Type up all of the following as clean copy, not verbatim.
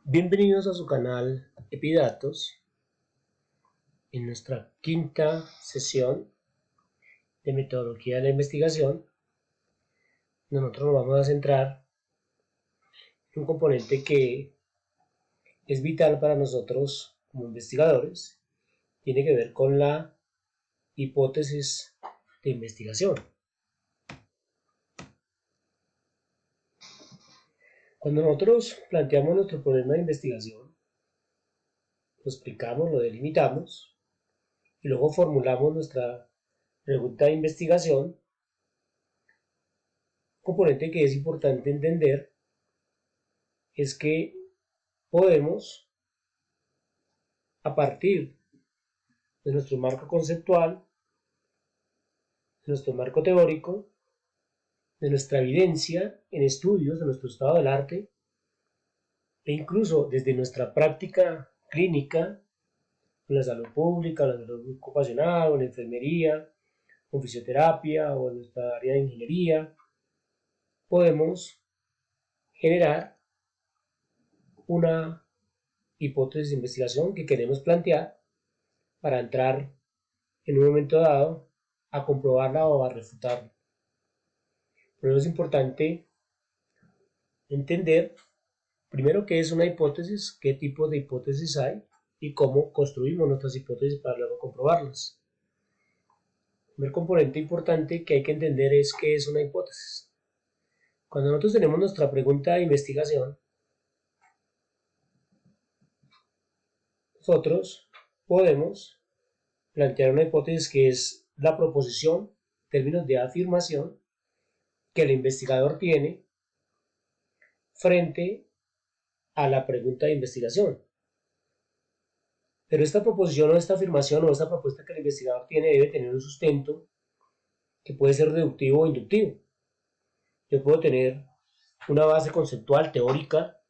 Bienvenidos a su canal Epidatos. En nuestra quinta sesión de metodología de la investigación, nosotros nos vamos a centrar en un componente que es vital para nosotros como investigadores. Tiene que ver con la hipótesis de investigación. Cuando nosotros planteamos nuestro problema de investigación, lo explicamos, lo delimitamos y luego formulamos nuestra pregunta de investigación. Un componente que es importante entender es que podemos, a partir de nuestro marco conceptual, de nuestro marco teórico, de nuestra evidencia en estudios de nuestro estado del arte, e incluso desde nuestra práctica clínica, en la salud pública, en la salud ocupacional, o en la enfermería, o en fisioterapia, o en nuestra área de ingeniería, podemos generar una hipótesis de investigación que queremos plantear para entrar en un momento dado a comprobarla o a refutarla. Pero es importante entender primero qué es una hipótesis, qué tipo de hipótesis hay y cómo construimos nuestras hipótesis para luego comprobarlas. El primer componente importante que hay que entender es qué es una hipótesis. Cuando nosotros tenemos nuestra pregunta de investigación, nosotros podemos plantear una hipótesis que es la proposición, en términos de afirmación, que el investigador tiene frente a la pregunta de investigación. Pero esta proposición o esta afirmación o esta propuesta que el investigador tiene debe tener un sustento que puede ser deductivo o inductivo. Yo puedo tener una base conceptual teórica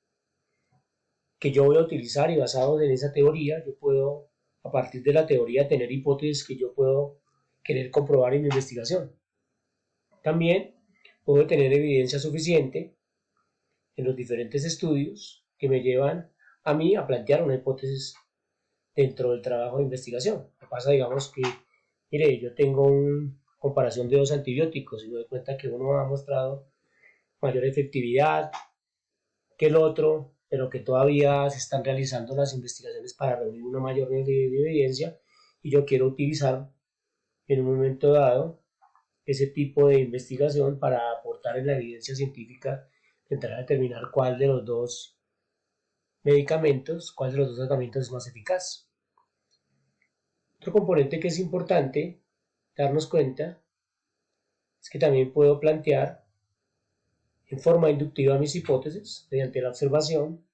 que yo voy a utilizar y basado en esa teoría, yo puedo, a partir de la teoría, tener hipótesis que yo puedo querer comprobar en mi investigación. También puedo tener evidencia suficiente en los diferentes estudios que me llevan a mí a plantear una hipótesis dentro del trabajo de investigación. Me pasa, digamos, que, mire, yo tengo una comparación de dos antibióticos y me doy cuenta que uno ha mostrado mayor efectividad que el otro, pero que todavía se están realizando las investigaciones para reunir una mayor nivel de evidencia y yo quiero utilizar en un momento dado ese tipo de investigación para aportar en la evidencia científica, intentar determinar cuál de los dos medicamentos, cuál de los dos tratamientos es más eficaz. Otro componente que es importante darnos cuenta es que también puedo plantear en forma inductiva mis hipótesis mediante la observación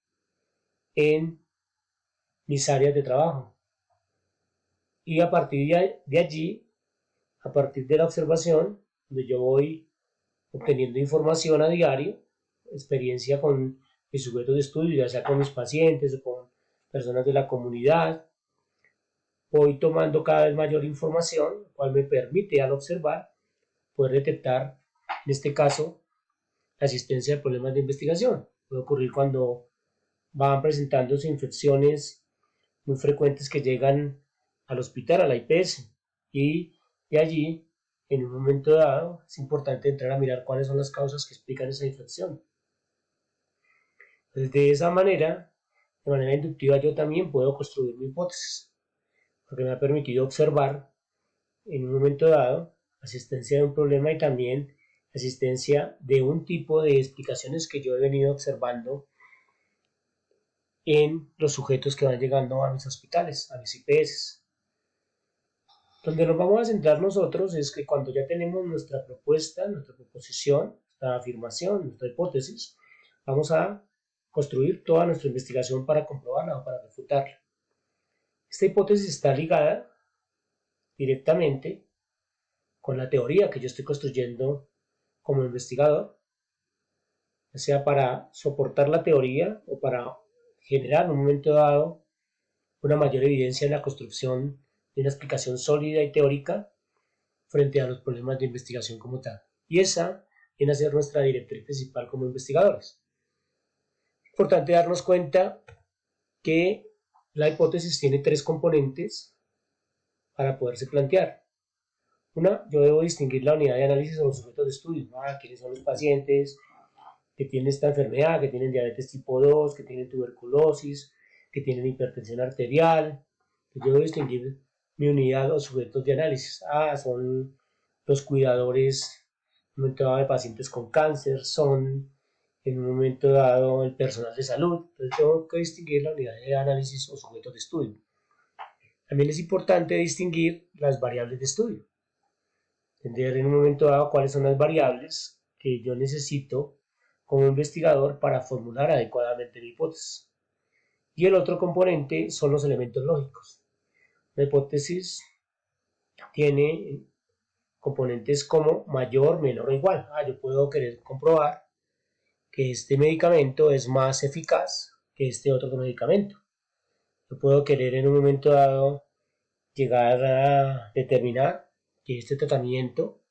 en mis áreas de trabajo. Y a partir de allí, a partir de la observación, donde yo voy obteniendo información a diario, experiencia con mis sujetos de estudio, ya sea con mis pacientes o con personas de la comunidad, voy tomando cada vez mayor información, lo cual me permite al observar poder detectar, en este caso, la existencia de problemas de investigación. Puede ocurrir cuando van presentándose infecciones muy frecuentes que llegan al hospital, a la IPS, y de allí, en un momento dado, es importante entrar a mirar cuáles son las causas que explican esa infección. Entonces, de esa manera, de manera inductiva, yo también puedo construir mi hipótesis, porque me ha permitido observar en un momento dado la existencia de un problema y también la existencia de un tipo de explicaciones que yo he venido observando en los sujetos que van llegando a mis hospitales, a mis IPS. Donde nos vamos a centrar nosotros es que cuando ya tenemos nuestra propuesta, nuestra proposición, nuestra afirmación, nuestra hipótesis, vamos a construir toda nuestra investigación para comprobarla o para refutarla. Esta hipótesis está ligada directamente con la teoría que yo estoy construyendo como investigador, ya sea para soportar la teoría o para generar en un momento dado una mayor evidencia en la construcción de una explicación sólida y teórica frente a los problemas de investigación como tal. Y esa viene a ser nuestra directriz principal como investigadores. Importante darnos cuenta que la hipótesis tiene tres componentes para poderse plantear. Una, yo debo distinguir la unidad de análisis o los sujetos de estudio. ¿Quiénes son los pacientes que tienen esta enfermedad, que tienen diabetes tipo 2, que tienen tuberculosis, que tienen hipertensión arterial? Yo debo distinguir mi unidad o sujetos de análisis. Son los cuidadores en un momento dado de pacientes con cáncer, son en un momento dado el personal de salud. Entonces tengo que distinguir la unidad de análisis o sujetos de estudio. También es importante distinguir las variables de estudio. Entender en un momento dado cuáles son las variables que yo necesito como investigador para formular adecuadamente mi hipótesis. Y el otro componente son los elementos lógicos. La hipótesis tiene componentes como mayor, menor o igual. Yo puedo querer comprobar que este medicamento es más eficaz que este otro medicamento. Yo puedo querer en un momento dado llegar a determinar que este tratamiento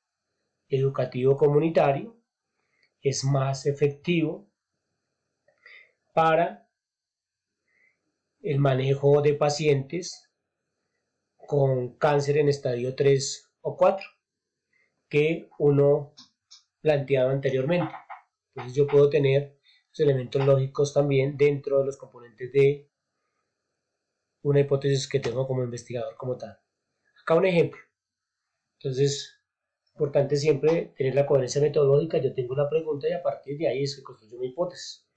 educativo comunitario es más efectivo para el manejo de pacientes con cáncer en estadio 3 o 4 que uno planteado anteriormente. Entonces yo puedo tener los elementos lógicos también dentro de los componentes de una hipótesis que tengo como investigador como tal. Acá un ejemplo. Entonces, importante siempre tener la coherencia metodológica. Yo tengo una pregunta y a partir de ahí es que construyo mi hipótesis.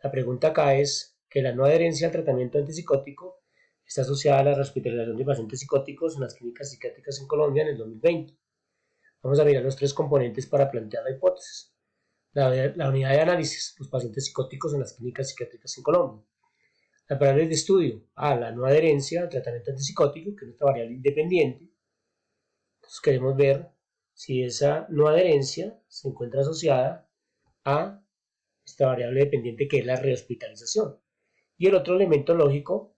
La pregunta acá es que la no adherencia al tratamiento antipsicótico está asociada a la rehospitalización de pacientes psicóticos en las clínicas psiquiátricas en Colombia en el 2020. Vamos a mirar los tres componentes para plantear la hipótesis. La unidad de análisis, los pacientes psicóticos en las clínicas psiquiátricas en Colombia. Las variables de estudio, la no adherencia al tratamiento antipsicótico, que es nuestra variable independiente. Entonces queremos ver si esa no adherencia se encuentra asociada a esta variable dependiente que es la rehospitalización. Y el otro elemento lógico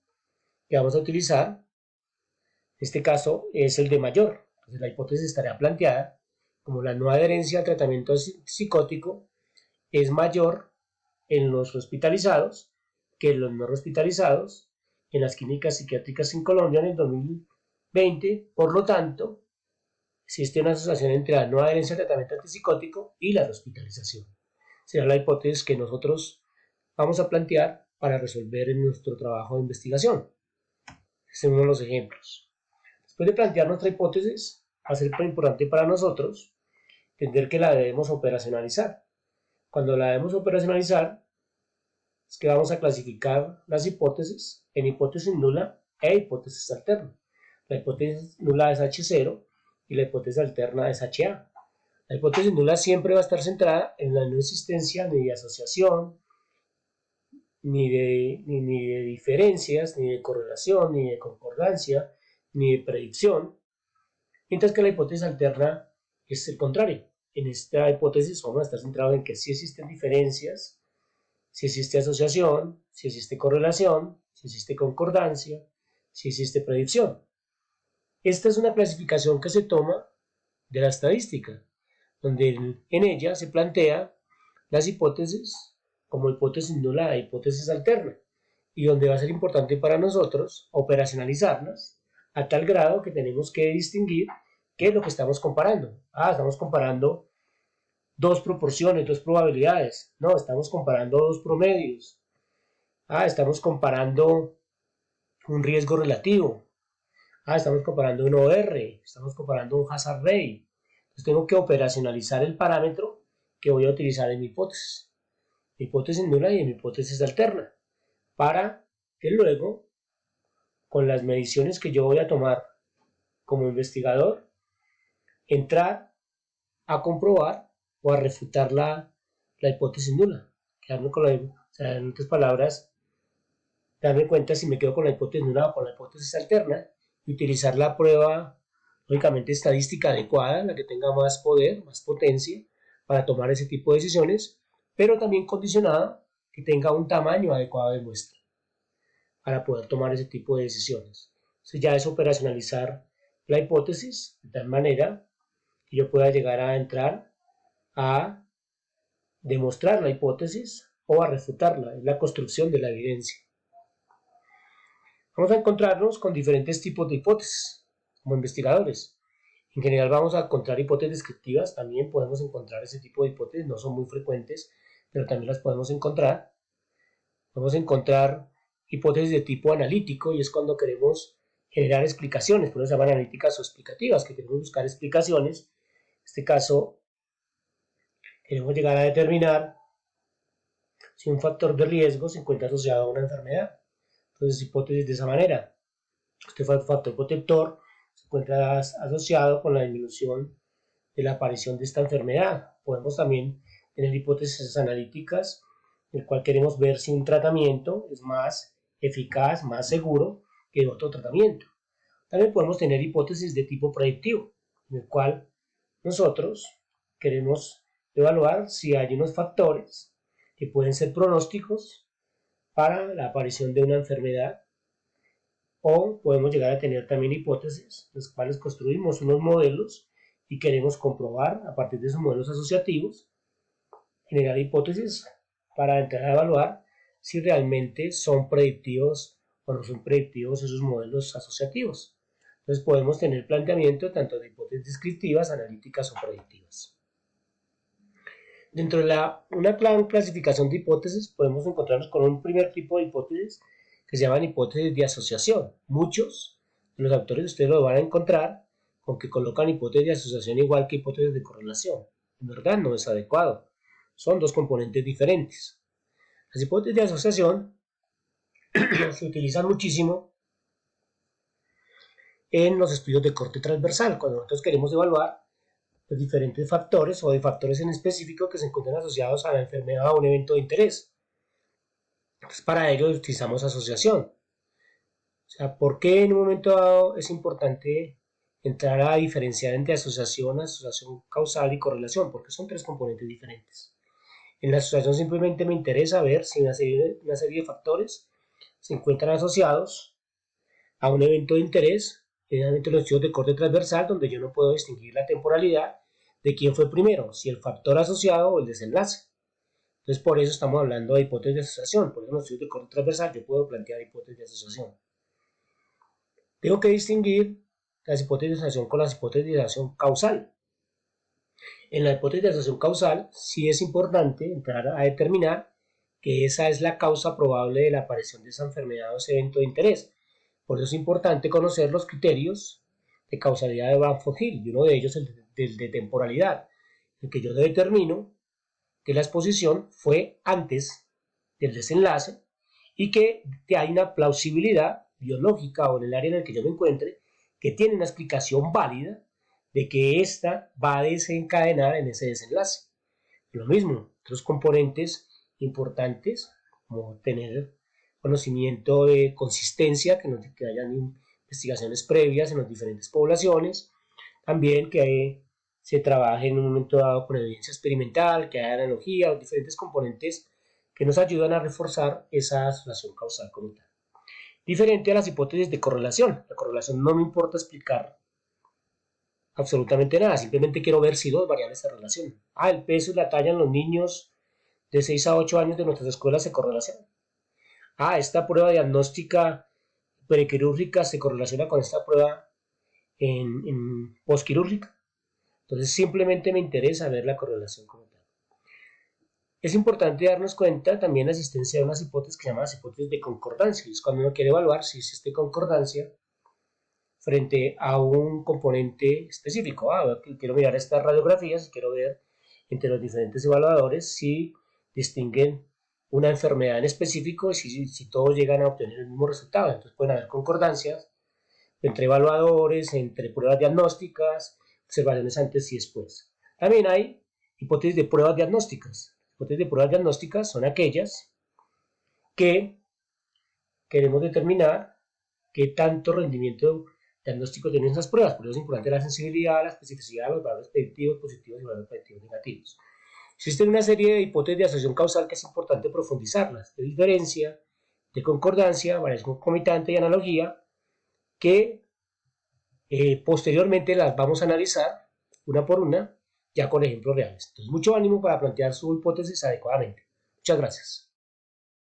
que vamos a utilizar, en este caso, es el de mayor. Entonces la hipótesis estaría planteada como la no adherencia al tratamiento psicótico es mayor en los hospitalizados que en los no hospitalizados en las clínicas psiquiátricas en Colombia en el 2020. Por lo tanto, existe una asociación entre la no adherencia al tratamiento antipsicótico y la hospitalización. Será la hipótesis que nosotros vamos a plantear para resolver en nuestro trabajo de investigación. Este es uno de los ejemplos. Después de plantear nuestra hipótesis, va a ser importante para nosotros entender que la debemos operacionalizar. Cuando la debemos operacionalizar, es que vamos a clasificar las hipótesis en hipótesis nula e hipótesis alterna. La hipótesis nula es H0 y la hipótesis alterna es HA. La hipótesis nula siempre va a estar centrada en la no existencia ni de asociación, ni de diferencias, ni de correlación, ni de concordancia, ni de predicción, mientras que la hipótesis alterna es el contrario. En esta hipótesis vamos a estar centrados en que sí existen diferencias, si existe asociación, si existe correlación, si existe concordancia, si existe predicción. Esta es una clasificación que se toma de la estadística, donde en ella se plantea las hipótesis como hipótesis nula e hipótesis alterna, y donde va a ser importante para nosotros operacionalizarlas a tal grado que tenemos que distinguir qué es lo que estamos comparando. Estamos comparando dos proporciones, dos probabilidades. No, estamos comparando dos promedios. Estamos comparando un riesgo relativo. Estamos comparando un OR, estamos comparando un hazard rate. Entonces tengo que operacionalizar el parámetro que voy a utilizar en mi hipótesis. Mi hipótesis nula y en mi hipótesis alterna. Para que luego, con las mediciones que yo voy a tomar como investigador, entrar a comprobar o a refutar la hipótesis nula. Quedarme con en otras palabras, darme cuenta si me quedo con la hipótesis nula o con la hipótesis alterna y utilizar la prueba, lógicamente, estadística adecuada, la que tenga más poder, más potencia para tomar ese tipo de decisiones, pero también condicionada que tenga un tamaño adecuado de muestra para poder tomar ese tipo de decisiones. Entonces ya es operacionalizar la hipótesis de tal manera que yo pueda llegar a entrar a demostrar la hipótesis o a refutarla, es la construcción de la evidencia. Vamos a encontrarnos con diferentes tipos de hipótesis como investigadores. En general vamos a encontrar hipótesis descriptivas, también podemos encontrar ese tipo de hipótesis, no son muy frecuentes, pero también las podemos encontrar. Vamos a encontrar hipótesis de tipo analítico, y es cuando queremos generar explicaciones, por eso se llaman analíticas o explicativas, que queremos buscar explicaciones. En este caso, queremos llegar a determinar si un factor de riesgo se encuentra asociado a una enfermedad. Entonces, hipótesis de esa manera. Este factor protector se encuentra asociado con la disminución de la aparición de esta enfermedad. Podemos también tener hipótesis analíticas, en el cual queremos ver si un tratamiento es más eficaz, más seguro que otro tratamiento. También podemos tener hipótesis de tipo predictivo, en el cual nosotros queremos evaluar si hay unos factores que pueden ser pronósticos para la aparición de una enfermedad, o podemos llegar a tener también hipótesis, en las cuales construimos unos modelos y queremos comprobar a partir de esos modelos asociativos, generar hipótesis para entrar a evaluar si realmente son predictivos o no son predictivos esos modelos asociativos. Entonces podemos tener planteamiento tanto de hipótesis descriptivas, analíticas o predictivas. Dentro de una clasificación de hipótesis podemos encontrarnos con un primer tipo de hipótesis que se llaman hipótesis de asociación. Muchos de los autores ustedes lo van a encontrar con que colocan hipótesis de asociación igual que hipótesis de correlación. En verdad no es adecuado. Son dos componentes diferentes. Las hipótesis de asociación se utilizan muchísimo en los estudios de corte transversal, cuando nosotros queremos evaluar los diferentes factores o de factores en específico que se encuentran asociados a la enfermedad o a un evento de interés. Entonces, para ello utilizamos asociación. O sea, ¿por qué en un momento dado es importante entrar a diferenciar entre asociación causal y correlación? Porque son tres componentes diferentes. En la asociación simplemente me interesa ver si una serie de factores se encuentran asociados a un evento de interés, generalmente los estudios de corte transversal, donde yo no puedo distinguir la temporalidad de quién fue primero, si el factor asociado o el desenlace. Entonces, por eso estamos hablando de hipótesis de asociación. Por eso en los estudios de corte transversal yo puedo plantear hipótesis de asociación. Tengo que distinguir las hipótesis de asociación con las hipótesis de asociación causal. En la hipótesis de asociación causal sí es importante entrar a determinar que esa es la causa probable de la aparición de esa enfermedad o ese evento de interés. Por eso es importante conocer los criterios de causalidad de Bradford-Hill, y uno de ellos es el de temporalidad, en que yo determino que la exposición fue antes del desenlace y que hay una plausibilidad biológica o en el área en el que yo me encuentre que tiene una explicación válida de que ésta va a desencadenar en ese desenlace. Lo mismo, otros componentes importantes como tener conocimiento de consistencia, que hayan investigaciones previas en las diferentes poblaciones, también que se trabaje en un momento dado con evidencia experimental, que haya analogía, diferentes componentes que nos ayudan a reforzar esa asociación causal como tal. Diferente a las hipótesis de correlación. La correlación no me importa explicar absolutamente nada, simplemente quiero ver si dos variables se relacionan. El peso y la talla en los niños de 6 a 8 años de nuestras escuelas se correlacionan. Esta prueba diagnóstica prequirúrgica se correlaciona con esta prueba en posquirúrgica. Entonces simplemente me interesa ver la correlación como tal. Es importante darnos cuenta también la existencia de unas hipótesis que se llaman las hipótesis de concordancia. Es cuando uno quiere evaluar si existe concordancia frente a un componente específico. Quiero mirar estas radiografías y quiero ver entre los diferentes evaluadores si distinguen una enfermedad en específico y si todos llegan a obtener el mismo resultado. Entonces pueden haber concordancias entre evaluadores, entre pruebas diagnósticas, observaciones antes y después. También hay hipótesis de pruebas diagnósticas. Hipótesis de pruebas diagnósticas son aquellas que queremos determinar qué tanto rendimiento diagnóstico tienen esas pruebas. Por eso es importante la sensibilidad, la especificidad, los valores predictivos positivos y valores predictivos negativos. Existen una serie de hipótesis de asociación causal que es importante profundizarlas, de diferencia, de concordancia, variación concomitante y analogía, que posteriormente las vamos a analizar una por una, ya con ejemplos reales. Entonces, mucho ánimo para plantear su hipótesis adecuadamente. Muchas gracias.